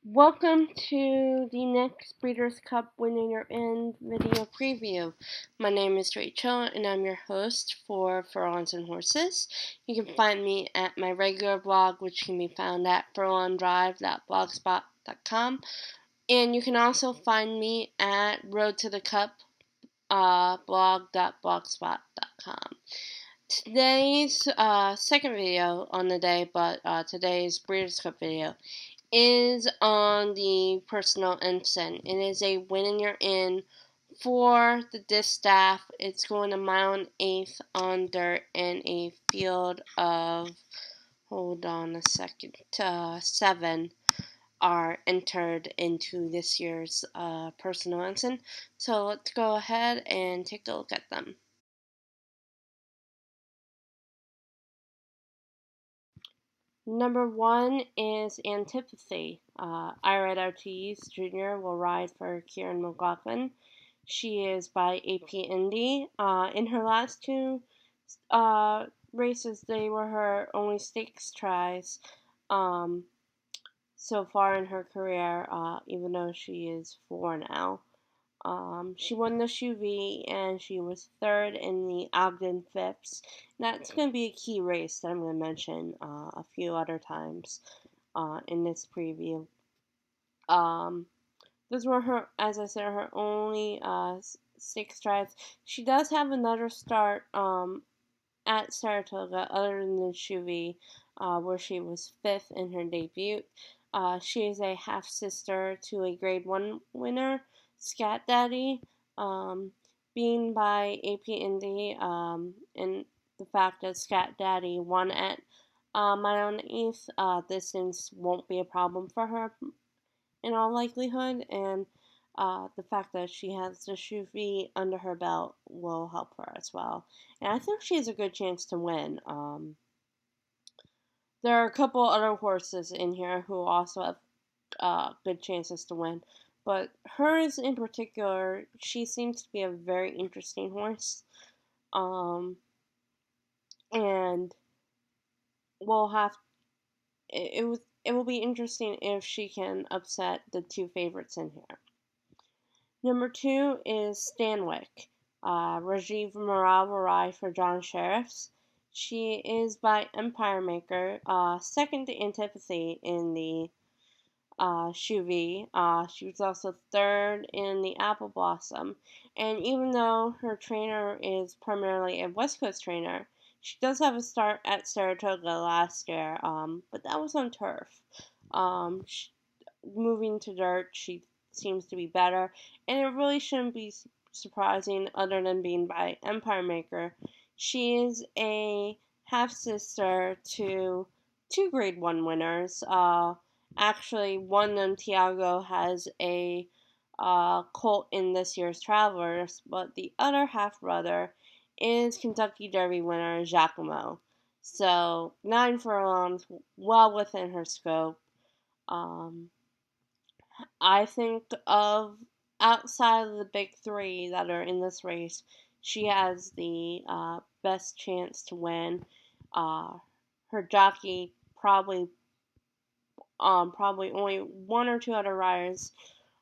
Welcome to the next Breeders' Cup Winning Your End video preview. My name is Rachel and I'm your host for Furlongs and Horses. You can find me at my regular blog, which can be found at furlongdrive.blogspot.com, and you can also find me at roadtothecup blog.blogspot.com. Today's second video on the day, but today's Breeders' Cup video is on the personal ensign. It is a win and you're in for the distaff. It's going a mile and eighth on dirt in a field of, hold on a second, 7 are entered into this year's personal ensign. So let's go ahead and take a look at them. Number 1 is Antipathy. Ira Ortiz Jr. will ride for Kieran McLaughlin. She is by AP Indy. In her last two races, they were her only stakes tries so far in her career, even though she is 4 now. She won the Chuvie and she was third in the Ogden Phipps. That's going to be a key race that I'm going to mention a few other times in this preview. Those were her, as I said, her only 6 tries. She does have another start at Saratoga other than the Chuvie, where she was 5th in her debut. She is a half sister to a Grade 1 winner, Scat Daddy, being by AP Indy, and the fact that Scat Daddy won at mile and eighth distance won't be a problem for her in all likelihood, and the fact that she has the Chuvie under her belt will help her as well. And I think she has a good chance to win. There are a couple other horses in here who also have good chances to win. But hers in particular, she seems to be a very interesting horse. And we'll have it will be interesting if she can upset the 2 favorites in here. Number 2 is Stanwyck. Rajiv Morale will ride for John Sheriffs. She is by Empire Maker, second to Antipathy in the Chuvie. She was also third in the Apple Blossom. And even though her trainer is primarily a West Coast trainer, she does have a start at Saratoga last year, but that was on turf. Moving to dirt, she seems to be better, and it really shouldn't be surprising other than being by Empire Maker. She is a half sister to 2 Grade 1 winners. Actually, one of them, Tiago, has a colt in this year's Travelers, but the other half brother is Kentucky Derby winner Giacomo. So 9 furlongs, well within her scope. I think of outside of the big 3 that are in this race, she has the best chance to win. Her jockey probably only 1 or 2 other riders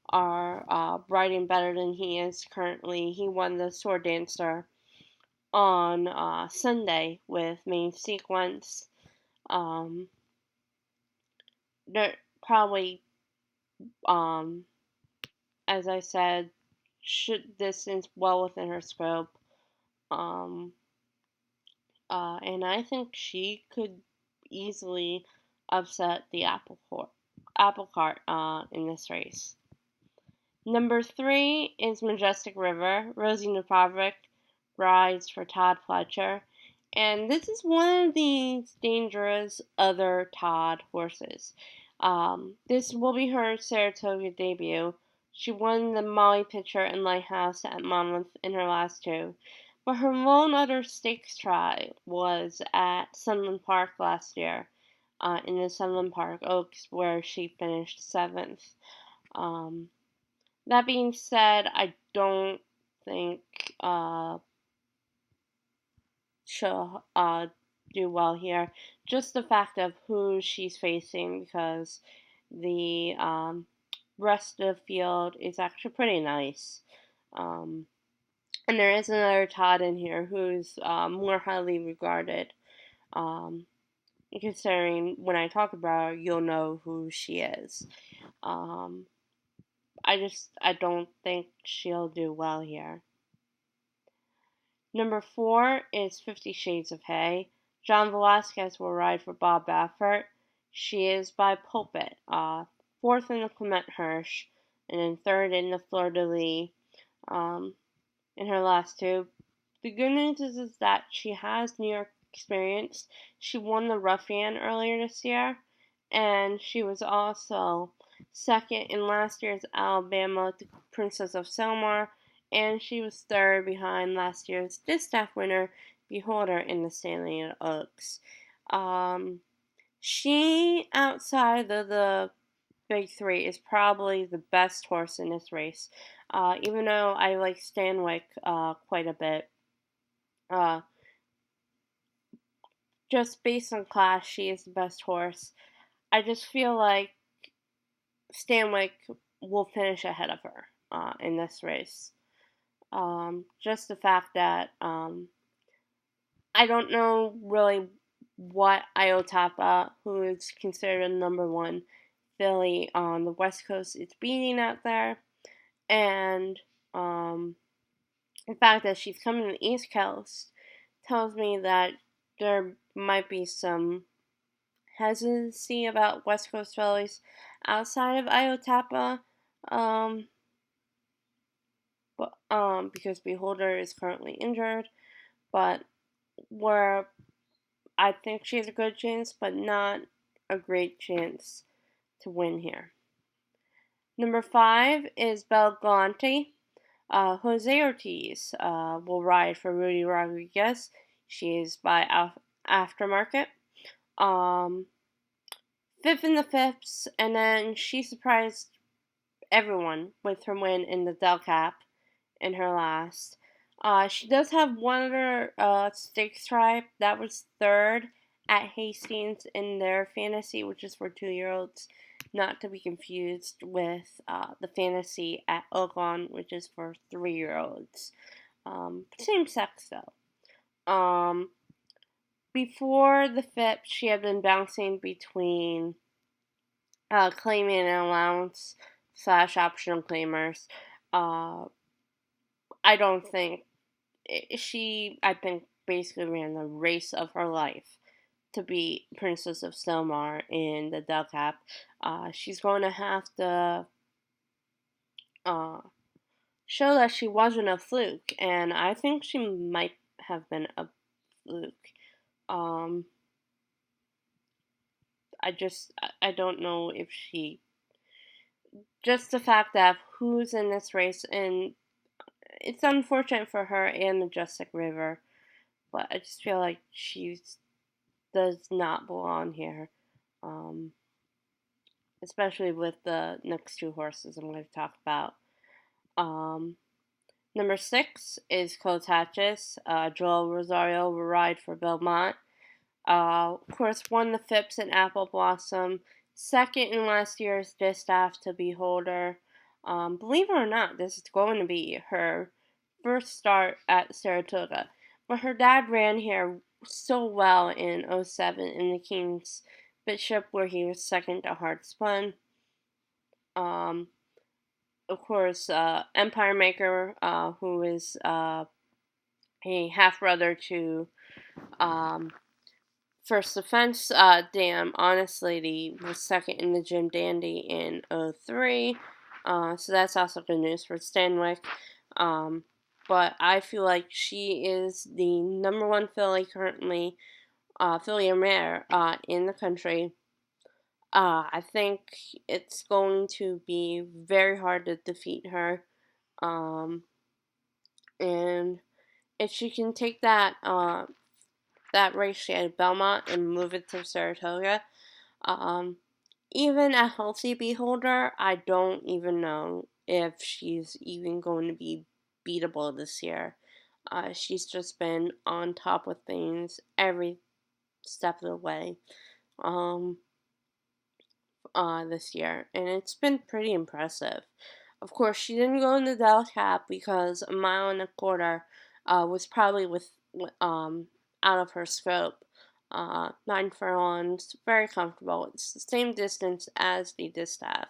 are riding better than he is currently. He won the Sword Dancer on Sunday with Main Sequence. They're probably as I said, should distance well within her scope. And I think she could easily upset the apple cart in this race. Number 3 is Majestic River. Rosie Napovic rides for Todd Fletcher. And this is one of these dangerous other Todd horses. This will be her Saratoga debut. She won the Molly Pitcher and Lighthouse at Monmouth in her last 2. But her lone other stakes try was at Sunland Park last year, in the Sunland Park Oaks, where she finished 7th. That being said, I don't think she'll do well here. Just the fact of who she's facing, because the rest of the field is actually pretty nice. And there is another Todd in here who's more highly regarded. Um, Considering when I talk about her, you'll know who she is. Um, I don't think she'll do well here. Number 4 is 50 Shades of Hay. John Velasquez will ride for Bob Baffert. She is by Pulpit. Fourth in the Clement Hirsch, and then third in the Fleur de Lis. In her last two. The good news is that she has New York experience. She won the Ruffian earlier this year, and she was also second in last year's Alabama Princess of Selmar, and she was third behind last year's Distaff winner Beholder in the Stanley Oaks. She, outside of the big three, is probably the best horse in this race. Even though I like Stanwick quite a bit, uh, just based on class, she is the best horse. I just feel like Stanwick will finish ahead of her in this race. Just the fact that I don't know really what Iotapa, who is considered a number one filly on the West Coast, is beating out there. And the fact that she's coming to the East Coast tells me that there might be some hesitancy about West Coast fillies outside of Iotapa, because Beholder is currently injured. But where I think she has a good chance, but not a great chance to win here. Number 5 is Belganti. Jose Ortiz will ride for Rudy Rodriguez. She is by Aftermarket. Fifth in the fifths, and then she surprised everyone with her win in the Del Cap in her last. She does have one other stakes stripe. That was third at Hastings in their fantasy, which is for 2-year-olds. Not to be confused with the fantasy at Oakland, which is for 3-year-olds. Same sex though. Before the FIP, she had been bouncing between claiming an allowance / optional claimers. I don't think I think, basically ran the race of her life to be Princess of Selmar in the Del Cap. She's going to have to show that she wasn't a fluke, and I think she might have been a fluke. I don't know if she. Just the fact that who's in this race, and it's unfortunate for her and Majestic River, but I just feel like she does not belong here, especially with the next two horses I'm going to talk about. Number 6 is Cotaches. Joel Rosario will ride for Belmont. Of course, won the Phipps and Apple Blossom. Second in last year's Distaff to Beholder. Believe it or not, this is going to be her first start at Saratoga. But her dad ran here so well in 07 in the King's Bishop, where he was second to Hard Spun. Of course, Empire Maker, who is a half brother to First Offense. Damn, Honest Lady was second in the Jim Dandy in 03. So that's also good news for Stanwick. But I feel like she is the number one filly currently, filly and mare, in the country. I think it's going to be very hard to defeat her. And if she can take that race she had at Belmont and move it to Saratoga, even a healthy Beholder, I don't even know if she's even going to be beatable this year. She's just been on top of things every step of the way. this year, and it's been pretty impressive. Of course, she didn't go in the Del Cap because a mile and a quarter was probably out of her scope. 9 furlongs, very comfortable. It's the same distance as the distaff,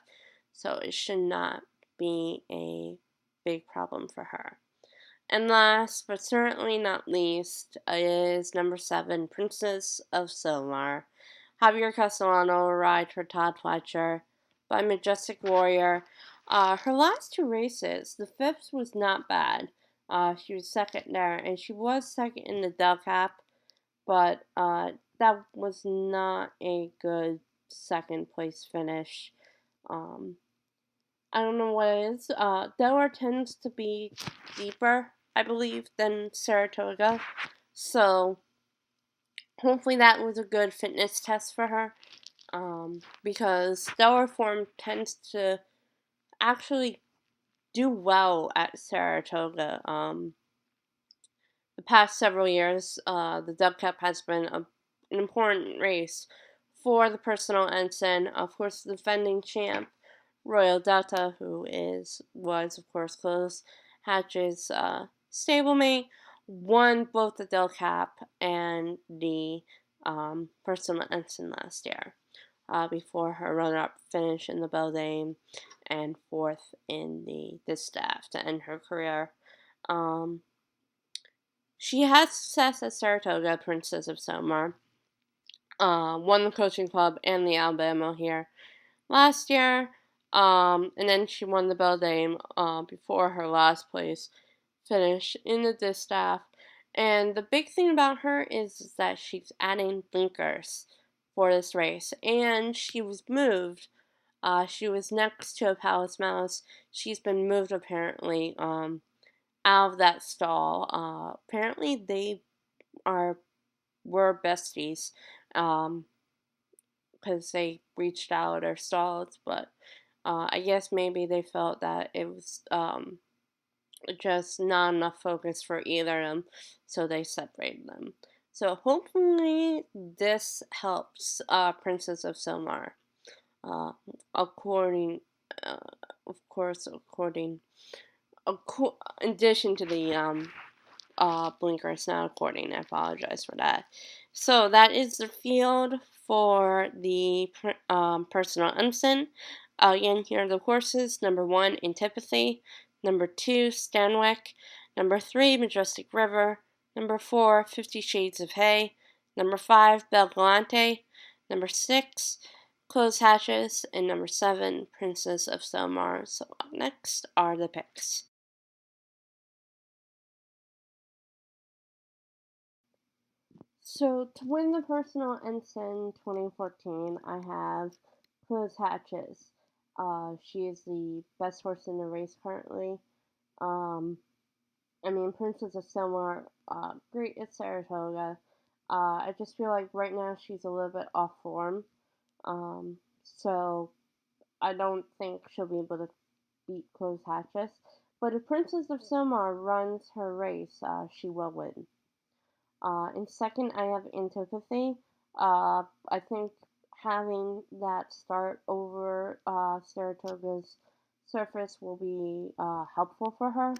so it should not be a big problem for her. And last, but certainly not least, is number 7, Princess of Silmar. Javier Castellano will ride for Todd Fletcher by Majestic Warrior. Her last 2 races, the fifth was not bad. She was second there, and she was second in the Del Cap, but that was not a good second place finish. I don't know what it is. Delaware tends to be deeper, I believe, than Saratoga. So hopefully that was a good fitness test for her. Because Delaware form tends to actually do well at Saratoga. The past several years, the Dub Cup has been an important race for the personal ensign. Of course, the defending champ, Royal Delta, who was of course Close Hatch's stablemate, won both the Del Cap and the personal ensign last year. Before her runner-up finish in the Beldame and 4th in the distaff to end her career. She had success at Saratoga, Princess of Silmar. Won the coaching club and the Alabama here last year. And then she won the Beldame before her last place finish in the distaff. And the big thing about her is that she's adding blinkers for this race. And she was moved. She was next to a Palace Mouse. She's been moved apparently out of that stall. Apparently they were besties because they reached out or stalled, but I guess maybe they felt that it was just not enough focus for either of them, so they separated them. So hopefully this helps Princess of Silmar. According, of course, in addition to the blinkers, not according. I apologize for that. So that is the field for the personal ensign. Again, here are the horses. Number 1, Antipathy. Number 2, Stanwick. Number 3, Majestic River. Number 4, 50 Shades of Hay. Number 5, Bel Galante. Number 6, Closed Hatches. And number 7, Princess of Silmar. So next are the picks. So to win the personal ensign 2014, I have Closed Hatches. She is the best horse in the race currently. Princess of Silmar, great at Saratoga. I just feel like right now she's a little bit off form. So I don't think she'll be able to beat Closed Hatches. But if Princess of Silmar runs her race, she will win. In second, I have Antipathy. I think having that start over Saratoga's surface will be helpful for her.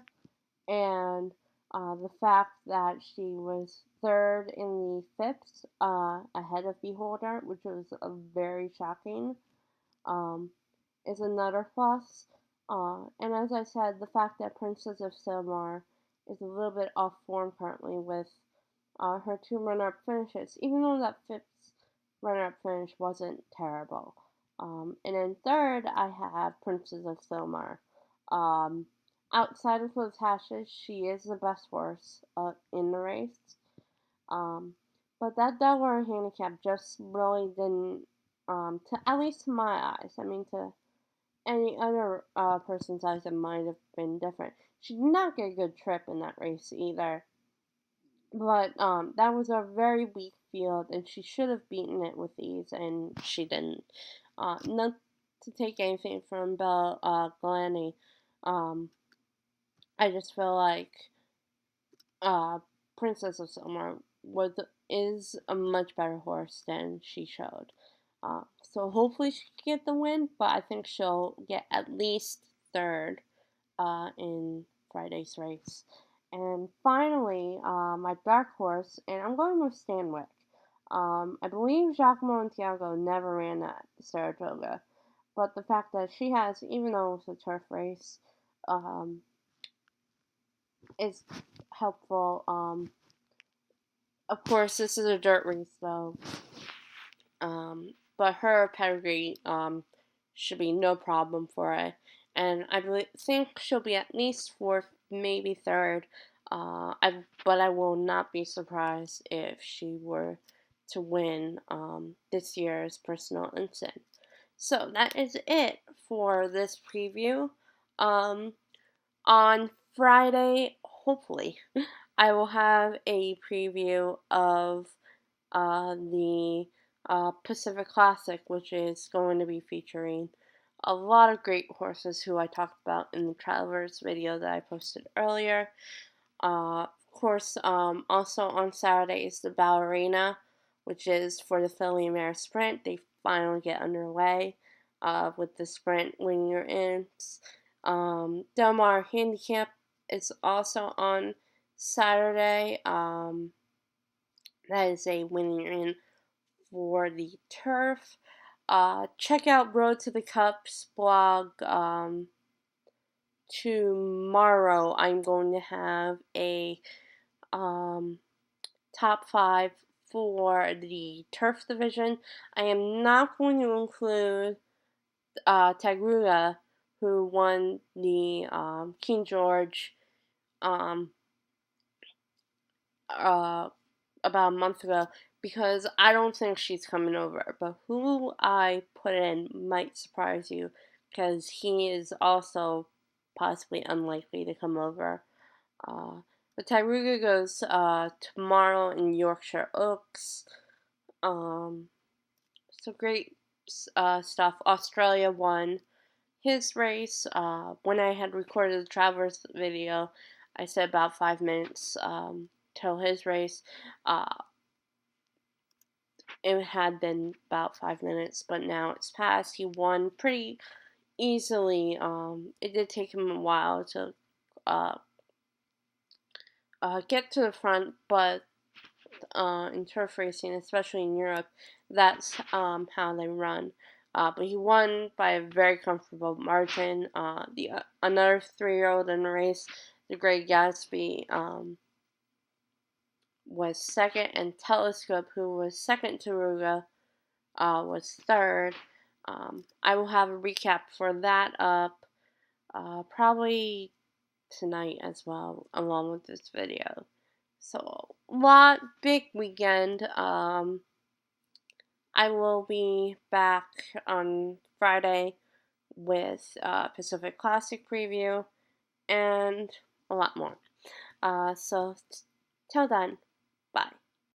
And the fact that she was third in the fifth ahead of Beholder, which was very shocking, is another plus. And as I said, the fact that Princess of Silmar is a little bit off form currently with her 2 runner-up finishes, even though that 5th runner-up finish wasn't terrible. And then third, I have Princess of Silmar. Outside of Closed Hatches, she is the best horse in the race. But that Delaware handicap just really didn't, at least to my eyes, to any other person's eyes, it might have been different. She did not get a good trip in that race either. But that was a very weak field, and she should have beaten it with ease, and she didn't. Not to take anything from Bel Galante, I just feel like Princess of Silmar is a much better horse than she showed. So hopefully she can get the win, but I think she'll get at least third in Friday's race. And finally, my dark horse, and I'm going with Stanwick. I believe Giacomo and Tiago never ran at Saratoga, but the fact that she has, even though it's a turf race, um, is helpful. Of course, this is a dirt race, though. But her pedigree should be no problem for it, and think she'll be at least fourth, maybe third. But I will not be surprised if she were to win this year's personal Ensign. So that is it for this preview. On Friday, hopefully, I will have a preview of the Pacific Classic, which is going to be featuring a lot of great horses who I talked about in the Travelers video that I posted earlier. Of course, also on Saturday is the Ballerina, which is for the Filly Mare Sprint. They finally get underway with the sprint when you're in. Del Mar Handicap is also on Saturday. That is a when you're in for the turf. Check out Road to the Cups blog. Tomorrow I'm going to have a top 5 for the turf division. I am not going to include Tagruga, who won the King George um, about a month ago, because I don't think she's coming over. But who I put in might surprise you, because he is also possibly unlikely to come over. But Tagruga goes tomorrow in Yorkshire Oaks. So great stuff. Australia won his race. When I had recorded the Travers video, I said about 5 minutes till his race. It had been about 5 minutes, but now it's passed. He won pretty easily. It did take him a while to get to the front, but in turf racing, especially in Europe, that's how they run. But he won by a very comfortable margin. Another 3-year-old in the race, the Great Gatsby, was second, and Telescope, who was second to Ruga, was third. I will have a recap for that up probably tonight as well, along with this video. So, big weekend. I will be back on Friday with Pacific Classic preview and a lot more. So, till then, bye.